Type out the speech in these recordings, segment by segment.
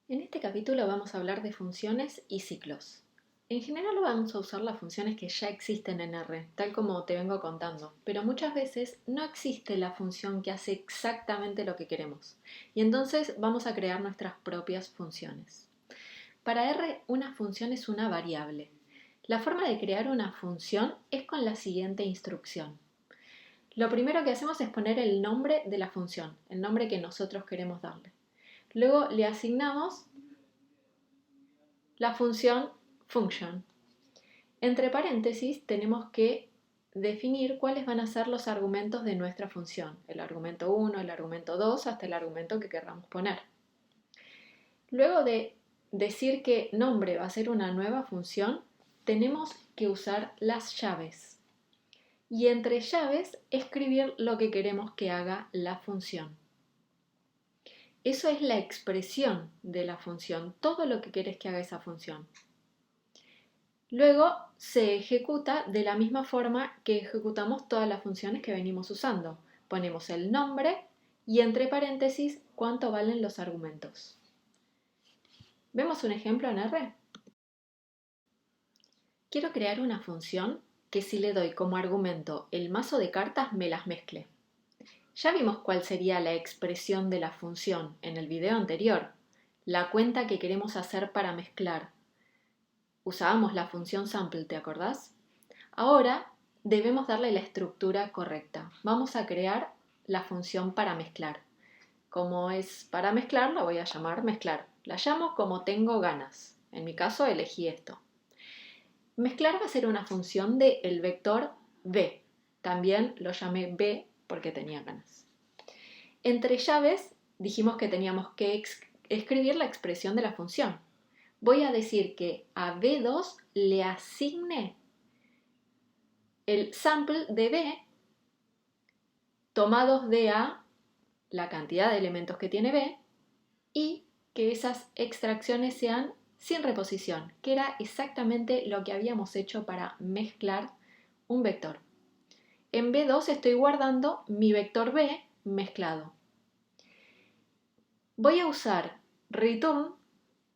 En este capítulo vamos a hablar de funciones y ciclos. En general vamos a usar las funciones que ya existen en R, tal como te vengo contando, pero muchas veces no existe la función que hace exactamente lo que queremos, y entonces vamos a crear nuestras propias funciones. Para R, una función es una variable. La forma de crear una función es con la siguiente instrucción. Lo primero que hacemos es poner el nombre de la función, el nombre que nosotros queremos darle. Luego le asignamos la función function. Entre paréntesis tenemos que definir cuáles van a ser los argumentos de nuestra función, el argumento 1, el argumento 2, hasta el argumento que queramos poner. Luego de decir que nombre va a ser una nueva función, tenemos que usar las llaves. Y entre llaves escribir lo que queremos que haga la función. Eso es la expresión de la función, todo lo que querés que haga esa función. Luego se ejecuta de la misma forma que ejecutamos todas las funciones que venimos usando. Ponemos el nombre y entre paréntesis cuánto valen los argumentos. ¿Vemos un ejemplo en R? Quiero crear una función que si le doy como argumento el mazo de cartas me las mezcle. Ya vimos cuál sería la expresión de la función en el video anterior, la cuenta que queremos hacer para mezclar. Usábamos la función sample, ¿te acordás? Ahora debemos darle la estructura correcta. Vamos a crear la función para mezclar. Como es para mezclar, la voy a llamar mezclar. La llamo como tengo ganas. En mi caso elegí esto. Mezclar va a ser una función del vector b. También lo llamé b porque tenía ganas. Entre llaves dijimos que teníamos que escribir la expresión de la función. Voy a decir que a b2 le asigne el sample de b tomados de A, la cantidad de elementos que tiene B, y que esas extracciones sean sin reposición, que era exactamente lo que habíamos hecho para mezclar un vector. En B2 estoy guardando mi vector B mezclado. Voy a usar return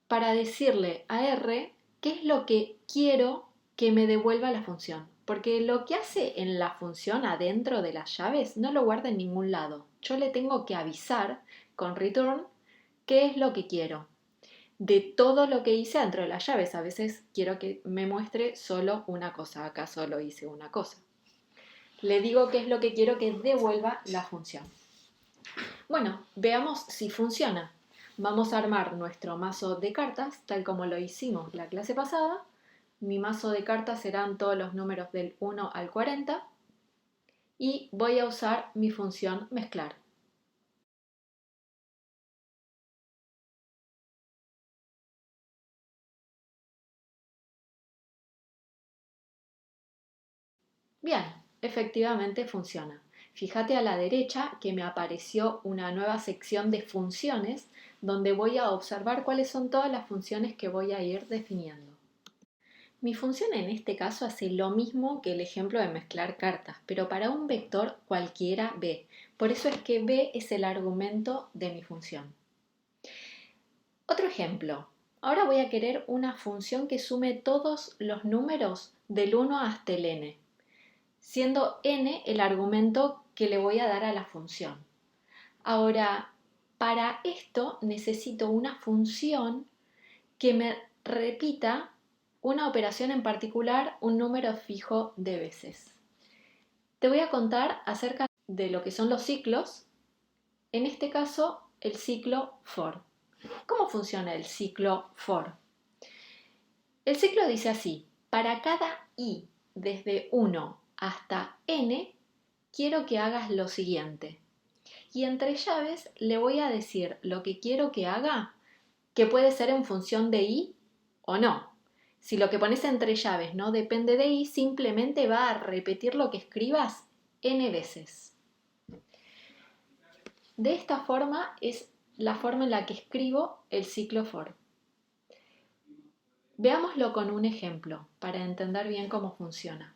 para decirle a R qué es lo que quiero que me devuelva la función. Porque lo que hace en la función adentro de las llaves no lo guarda en ningún lado. Yo le tengo que avisar con return qué es lo que quiero. De todo lo que hice dentro de las llaves, a veces quiero que me muestre solo una cosa. Acá solo hice una cosa. Le digo qué es lo que quiero que devuelva la función. Bueno, veamos si funciona. Vamos a armar nuestro mazo de cartas, tal como lo hicimos la clase pasada. Mi mazo de cartas serán todos los números del 1 al 40 y voy a usar mi función mezclar. Bien, efectivamente funciona. Fíjate a la derecha que me apareció una nueva sección de funciones donde voy a observar cuáles son todas las funciones que voy a ir definiendo. Mi función en este caso hace lo mismo que el ejemplo de mezclar cartas, pero para un vector cualquiera b. Por eso es que b es el argumento de mi función. Otro ejemplo. Ahora voy a querer una función que sume todos los números del 1 hasta el n, siendo n el argumento que le voy a dar a la función. Ahora, para esto necesito una función que me repita una operación en particular un número fijo de veces. Te voy a contar acerca de lo que son los ciclos, en este caso el ciclo for. ¿Cómo funciona el ciclo for? El ciclo dice así: para cada i desde 1 hasta n, quiero que hagas lo siguiente. Y entre llaves le voy a decir lo que quiero que haga, que puede ser en función de i o no. Si lo que pones entre llaves no depende de i, simplemente va a repetir lo que escribas n veces. De esta forma es la forma en la que escribo el ciclo for. Veámoslo con un ejemplo para entender bien cómo funciona.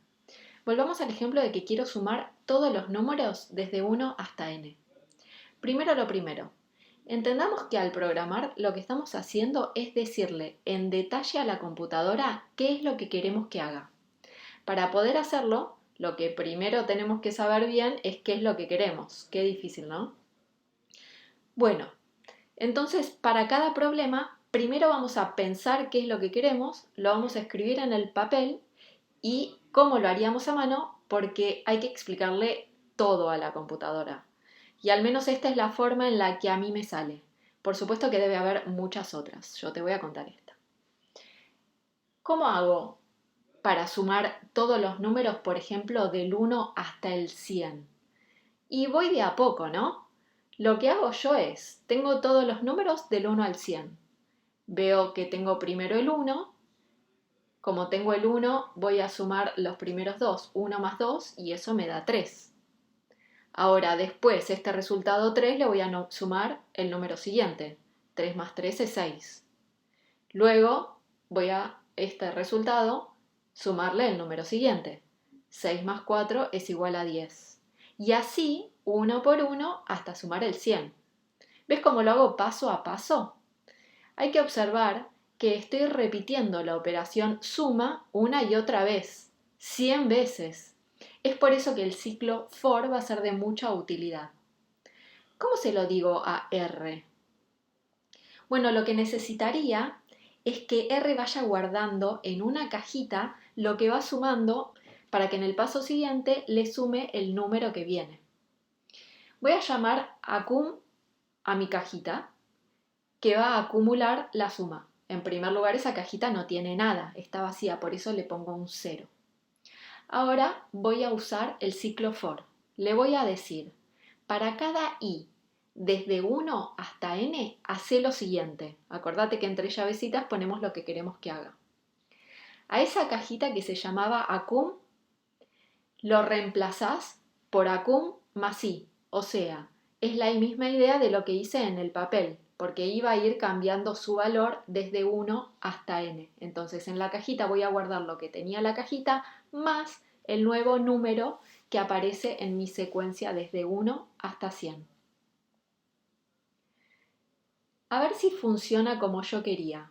Volvamos al ejemplo de que quiero sumar todos los números desde 1 hasta n. Primero lo primero. Entendamos que al programar lo que estamos haciendo es decirle en detalle a la computadora qué es lo que queremos que haga. Para poder hacerlo, lo que primero tenemos que saber bien es qué es lo que queremos. Qué difícil, ¿no? Bueno, entonces para cada problema, primero vamos a pensar qué es lo que queremos, lo vamos a escribir en el papel y cómo lo haríamos a mano, porque hay que explicarle todo a la computadora. Y al menos esta es la forma en la que a mí me sale. Por supuesto que debe haber muchas otras. Yo te voy a contar esta. ¿Cómo hago para sumar todos los números, por ejemplo, del 1 hasta el 100? Y voy de a poco, ¿no? Lo que hago yo es, tengo todos los números del 1 al 100. Veo que tengo primero el 1. Como tengo el 1, voy a sumar los primeros dos. 1 más 2 y eso me da 3. Ahora, después, este resultado 3 le voy a sumar el número siguiente. 3 más 3 es 6. Luego voy a este resultado sumarle el número siguiente. 6 más 4 es igual a 10. Y así, uno por uno, hasta sumar el 100. ¿Ves cómo lo hago paso a paso? Hay que observar que estoy repitiendo la operación suma una y otra vez, 100 veces. Es por eso que el ciclo for va a ser de mucha utilidad. ¿Cómo se lo digo a R? Bueno, lo que necesitaría es que R vaya guardando en una cajita lo que va sumando para que en el paso siguiente le sume el número que viene. Voy a llamar acum a mi cajita, que va a acumular la suma. En primer lugar, esa cajita no tiene nada, está vacía, por eso le pongo un 0. Ahora voy a usar el ciclo for. Le voy a decir, para cada i desde 1 hasta n, hace lo siguiente. Acordate que entre llavecitas ponemos lo que queremos que haga. A esa cajita que se llamaba acum, lo reemplazás por acum más i. O sea, es la misma idea de lo que hice en el papel, porque iba a ir cambiando su valor desde 1 hasta n. Entonces en la cajita voy a guardar lo que tenía la cajita más el nuevo número que aparece en mi secuencia desde 1 hasta 100. A ver si funciona como yo quería.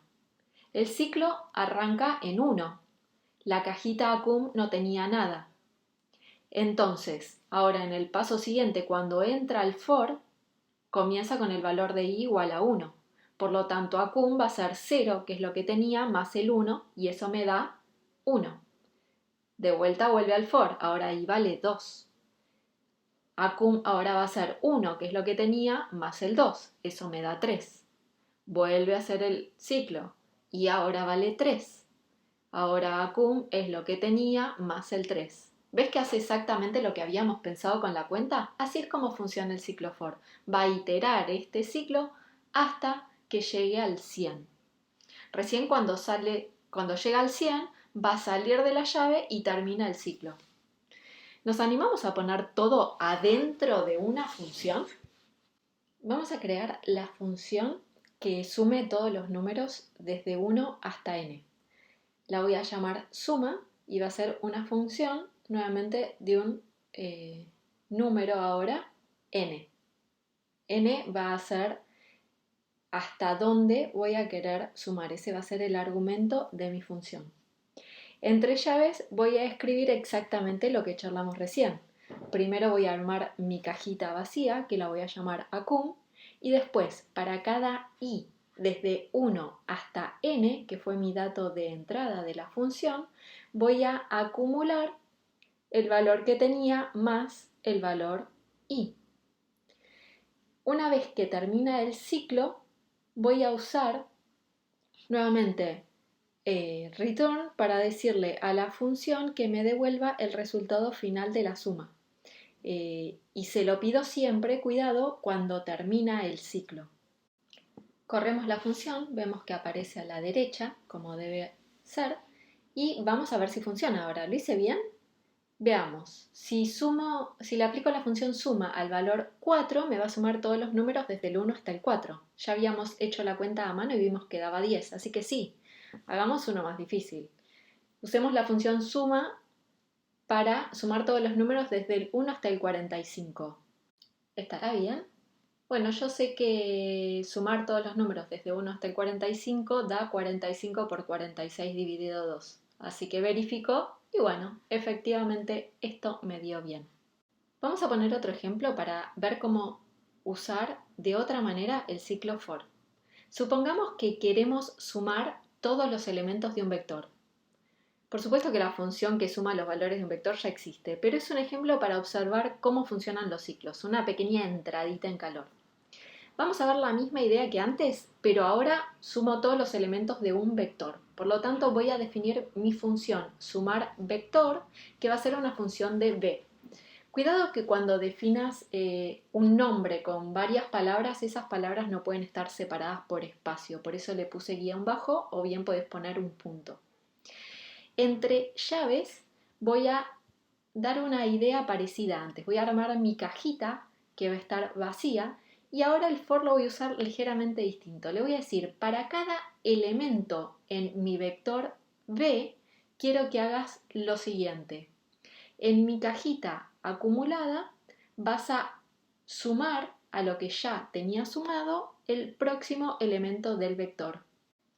El ciclo arranca en 1. La cajita acum no tenía nada. Entonces, ahora en el paso siguiente, cuando entra el for, comienza con el valor de i igual a 1. Por lo tanto, acum va a ser 0, que es lo que tenía, más el 1, y eso me da 1. De vuelta vuelve al for, ahora i vale 2. Acum ahora va a ser 1, que es lo que tenía, más el 2, eso me da 3. Vuelve a hacer el ciclo, y ahora vale 3. Ahora acum es lo que tenía, más el 3. ¿Ves que hace exactamente lo que habíamos pensado con la cuenta? Así es como funciona el ciclo for. Va a iterar este ciclo hasta que llegue al 100. Recién cuando llega al 100, va a salir de la llave y termina el ciclo. ¿Nos animamos a poner todo adentro de una función? Vamos a crear la función que sume todos los números desde 1 hasta n. La voy a llamar suma y va a ser una función nuevamente de un número ahora n. N va a ser hasta dónde voy a querer sumar. Ese va a ser el argumento de mi función. Entre llaves voy a escribir exactamente lo que charlamos recién. Primero voy a armar mi cajita vacía, que la voy a llamar acum, y después para cada i desde 1 hasta n, que fue mi dato de entrada de la función, voy a acumular el valor que tenía más el valor i. Una vez que termina el ciclo, voy a usar nuevamente return para decirle a la función que me devuelva el resultado final de la suma. Y se lo pido siempre, cuidado, cuando termina el ciclo. Corremos la función, vemos que aparece a la derecha, como debe ser, y vamos a ver si funciona ahora. ¿Lo hice bien? Veamos, si le aplico la función suma al valor 4, me va a sumar todos los números desde el 1 hasta el 4. Ya habíamos hecho la cuenta a mano y vimos que daba 10, así que sí, hagamos uno más difícil. Usemos la función suma para sumar todos los números desde el 1 hasta el 45. ¿Estará bien? Bueno, yo sé que sumar todos los números desde 1 hasta el 45 da 45 por 46 dividido 2. Así que verifico y bueno, efectivamente esto me dio bien. Vamos a poner otro ejemplo para ver cómo usar de otra manera el ciclo for. Supongamos que queremos sumar todos los elementos de un vector. Por supuesto que la función que suma los valores de un vector ya existe, pero es un ejemplo para observar cómo funcionan los ciclos, una pequeña entradita en calor. Vamos a ver la misma idea que antes, pero ahora sumo todos los elementos de un vector. Por lo tanto, voy a definir mi función sumar vector, que va a ser una función de b. Cuidado que cuando definas un nombre con varias palabras, esas palabras no pueden estar separadas por espacio. Por eso le puse guión bajo o bien podés poner un punto. Entre llaves voy a dar una idea parecida antes. Voy a armar mi cajita que va a estar vacía y ahora el for lo voy a usar ligeramente distinto. Le voy a decir, para cada elemento en mi vector b, quiero que hagas lo siguiente. En mi cajita acumulada vas a sumar a lo que ya tenía sumado el próximo elemento del vector.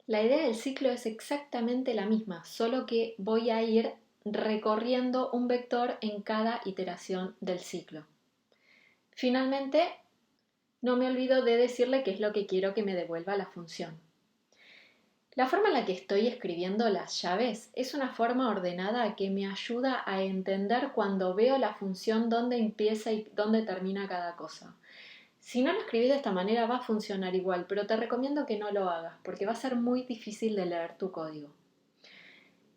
La idea del ciclo es exactamente la misma, solo que voy a ir recorriendo un vector en cada iteración del ciclo. Finalmente, no me olvido de decirle qué es lo que quiero que me devuelva la función. La forma en la que estoy escribiendo las llaves es una forma ordenada que me ayuda a entender cuando veo la función dónde empieza y dónde termina cada cosa. Si no lo escribís de esta manera va a funcionar igual, pero te recomiendo que no lo hagas porque va a ser muy difícil de leer tu código.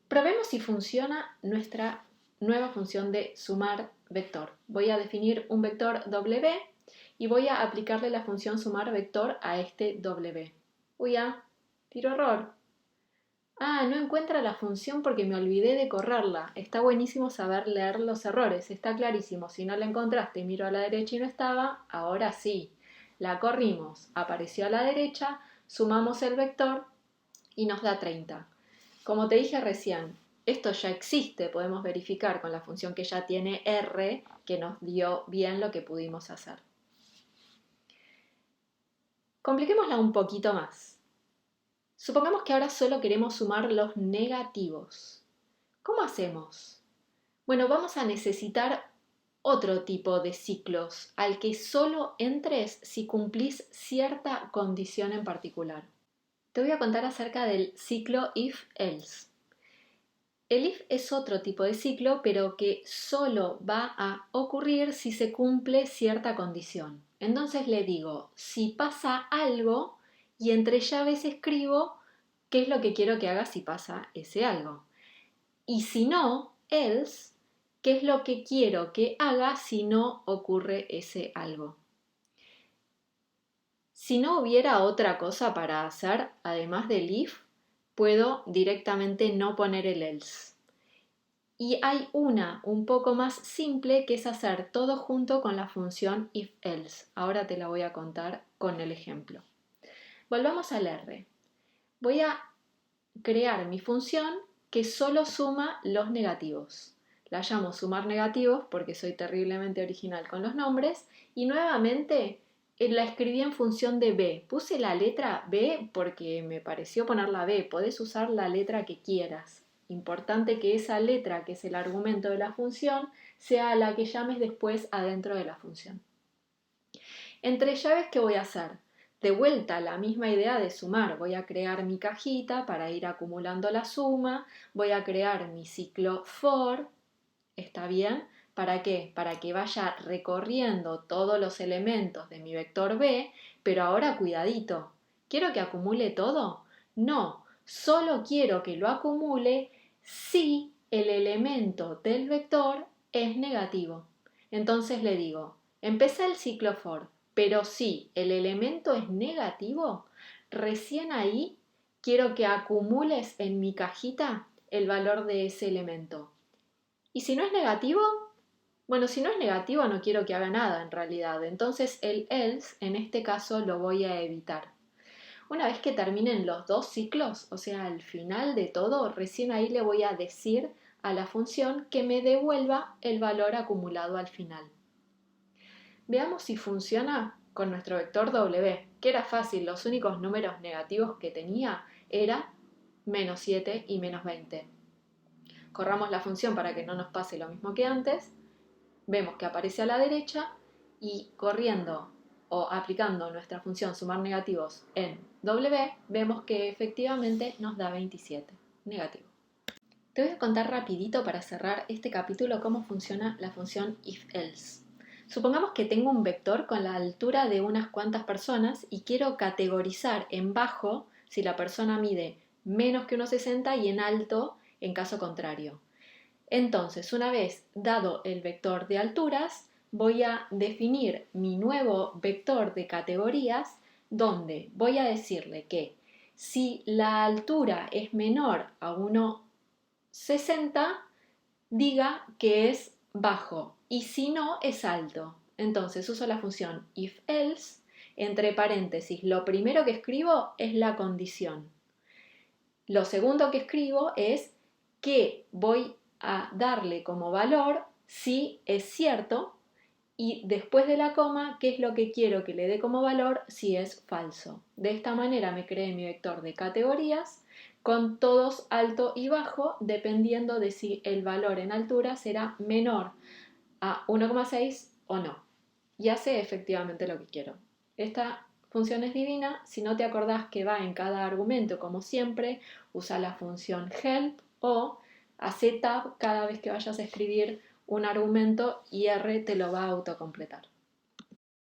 Probemos si funciona nuestra nueva función de sumar vector. Voy a definir un vector W y voy a aplicarle la función sumar vector a este W. Uy, tiro error. No encuentra la función porque me olvidé de correrla. Está buenísimo saber leer los errores, está clarísimo. Si no la encontraste y miro a la derecha y no estaba, ahora sí. La corrimos, apareció a la derecha, sumamos el vector y nos da 30. Como te dije recién, esto ya existe, podemos verificar con la función que ya tiene R que nos dio bien lo que pudimos hacer. Compliquémosla un poquito más. Supongamos que ahora solo queremos sumar los negativos. ¿Cómo hacemos? Bueno, vamos a necesitar otro tipo de ciclos al que solo entres si cumplís cierta condición en particular. Te voy a contar acerca del ciclo if-else. El if es otro tipo de ciclo, pero que solo va a ocurrir si se cumple cierta condición. Entonces le digo, si pasa algo, y entre llaves escribo qué es lo que quiero que haga si pasa ese algo. Y si no, else, qué es lo que quiero que haga si no ocurre ese algo. Si no hubiera otra cosa para hacer, además del if, puedo directamente no poner el else. Y hay una un poco más simple que es hacer todo junto con la función if-else. Ahora te la voy a contar con el ejemplo. Volvamos al R. Voy a crear mi función que solo suma los negativos. La llamo sumar negativos porque soy terriblemente original con los nombres y nuevamente la escribí en función de B. Puse la letra B porque me pareció poner la B. Podés usar la letra que quieras. Importante que esa letra, que es el argumento de la función, sea la que llames después adentro de la función. Entre llaves, ¿qué voy a hacer? De vuelta la misma idea de sumar. Voy a crear mi cajita para ir acumulando la suma. Voy a crear mi ciclo for. ¿Está bien? ¿Para qué? Para que vaya recorriendo todos los elementos de mi vector B, pero ahora cuidadito. ¿Quiero que acumule todo? No, solo quiero que lo acumule si el elemento del vector es negativo. Entonces le digo, empieza el ciclo for, pero si el elemento es negativo, recién ahí quiero que acumules en mi cajita el valor de ese elemento. ¿Y si no es negativo? Bueno, si no es negativo no quiero que haga nada en realidad. Entonces el else en este caso lo voy a evitar. Una vez que terminen los dos ciclos, o sea, al final de todo, recién ahí le voy a decir a la función que me devuelva el valor acumulado al final. Veamos si funciona. con nuestro vector W, que era fácil, los únicos números negativos que tenía era menos 7 y menos 20. Corramos la función para que no nos pase lo mismo que antes, vemos que aparece a la derecha y corriendo o aplicando nuestra función sumar negativos en W, vemos que efectivamente nos da 27 negativo. Te voy a contar rapidito para cerrar este capítulo cómo funciona la función if-else. Supongamos que tengo un vector con la altura de unas cuantas personas y quiero categorizar en bajo si la persona mide menos que 1,60 y en alto en caso contrario. Entonces, una vez dado el vector de alturas, voy a definir mi nuevo vector de categorías donde voy a decirle que si la altura es menor a 1,60, diga que es bajo y si no es alto. Entonces uso la función if-else, entre paréntesis, lo primero que escribo es la condición. Lo segundo que escribo es que voy a darle como valor si es cierto y después de la coma, qué es lo que quiero que le dé como valor si es falso. De esta manera me creé mi vector de categorías con todos alto y bajo, dependiendo de si el valor en altura será menor a 1,6 o no. Y hace efectivamente lo que quiero. Esta función es divina. Si no te acordás que va en cada argumento, como siempre, usa la función help o hace tab cada vez que vayas a escribir un argumento y R te lo va a autocompletar.